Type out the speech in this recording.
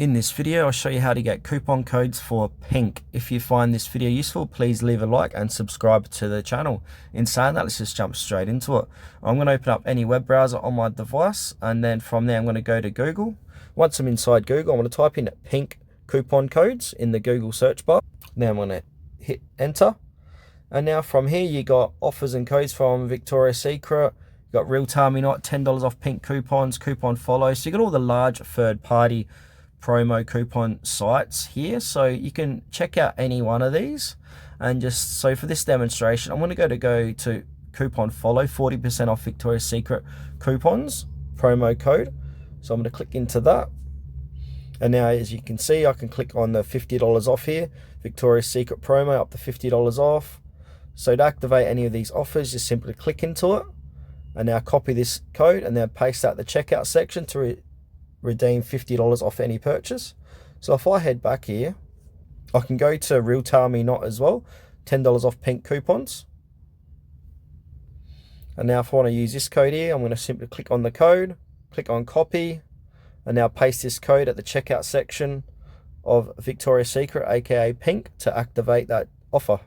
In this video, I'll show you how to get coupon codes for Pink. If you find this video useful, please leave a like and subscribe to the channel. In saying that, let's just jump straight into it. I'm going to open up any web browser on my device, and then from there I'm going to go to Google. Once I'm inside Google, I'm going to type in Pink coupon codes in the Google search bar. Now I'm going to hit enter. And now from here you got offers and codes from Victoria's Secret. You got Real Time Me Not, $10 off Pink coupons, Coupon Follow. So you got all the large third-party promo coupon sites here, so you can check out any one of these. And just so for this demonstration, I'm going to go to Coupon Follow, 40% off Victoria's Secret coupons promo code. So I'm going to click into that, and now as you can see, I can click on the $50 off here, Victoria's Secret promo up to $50 off. So to activate any of these offers, just simply click into it and now copy this code and then paste that in the checkout section to redeem $50 off any purchase. So if I head back here, I can go to Real Time Me Not as well, $10 off Pink coupons. And now if I want to use this code here, I'm going to simply click on the code, click on copy, and now paste this code at the checkout section of Victoria's Secret, aka Pink, to activate that offer.